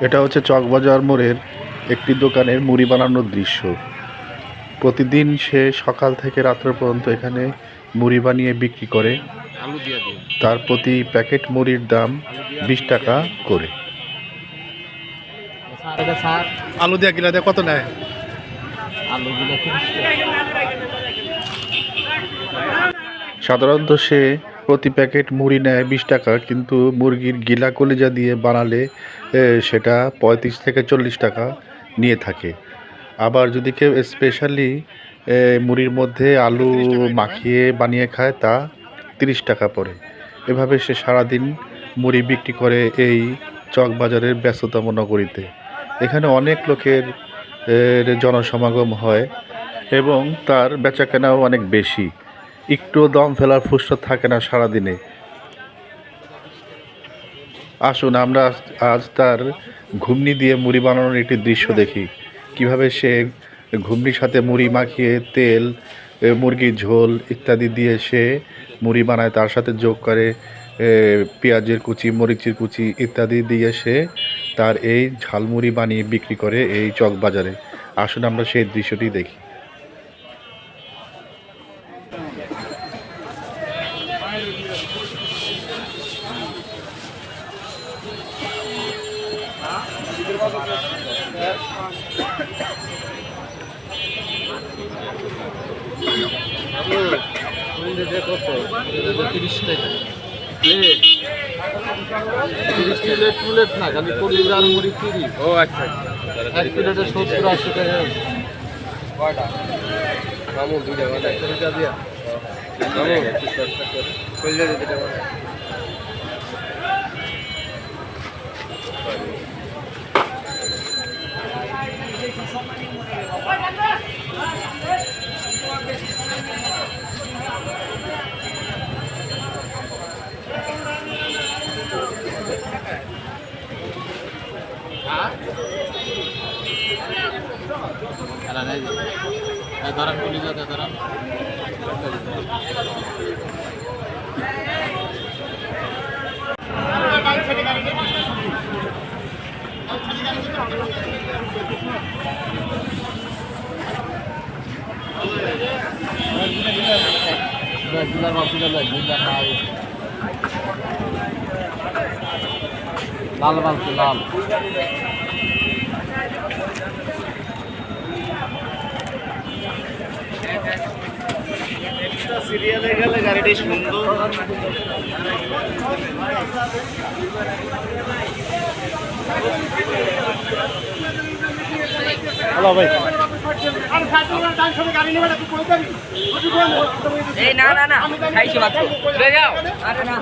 এটা হচ্ছে চকবাজার মোড়ের একটি দোকানের মুড়ি বানানোর দৃশ্য। প্রতিদিন সে সকাল থেকে রাত্র পর্যন্ত এখানে মুড়ি বানিয়ে বিক্রি করে। তার প্রতি প্যাকেট মুড়ির দাম 20 টাকা করে। আলু দিয়া কিলা দিয়ে কত নেয়? সাধারণত সে প্রতি প্যাকেট মুড়ি নেয় 20 টাকা, কিন্তু মুরগির গিলা কলিজা দিয়ে বানালে সেটা 35 থেকে 40 টাকা নিয়ে থাকে। আবার যদি কেউ স্পেশালি মুড়ির মধ্যে আলু মাখিয়ে বানিয়ে খায়, তা 30 টাকা পড়ে। এভাবে সে সারাদিন মুড়ি বিক্রি করে এই চকবাজারের ব্যস্ততম নগরীতে। এখানে অনেক লোকের জনসমাগম হয় এবং তার বেচাকেনাও অনেক বেশি। একটুও দম ফেলার ফুরসত থাকে না সারাদিনে। আসুন আমরা আজ তার ঘুগনি দিয়ে মুড়ি বানানোর একটি দৃশ্য দেখি। কিভাবে সে ঘুগনির সাথে মুড়ি মাখিয়ে তেল, মুরগির ঝোল ইত্যাদি দিয়ে সে মুড়ি বানায়, তার সাথে যোগ করে পেঁয়াজের কুচি, মরিচের কুচি ইত্যাদি দিয়ে সে তার এই ঝালমুড়ি বানিয়ে বিক্রি করে এই চকবাজারে। আসুন আমরা সেই দৃশ্যটি দেখি। ও আচ্ছা, 1 প্লেটে 70-80 টাকা। কয়টা মামু? দুইটা বানা দুইটা দিয়া মামু কইলে দুইটা বানা। ধরান কলিজা ধরান। লাল বালতি লাল সিরিয়ালে গেলে গাড়িটি সুন্দর। হ্যালো ভাই, এই না না না খাইছো মাত্র চলে যাও। আরে না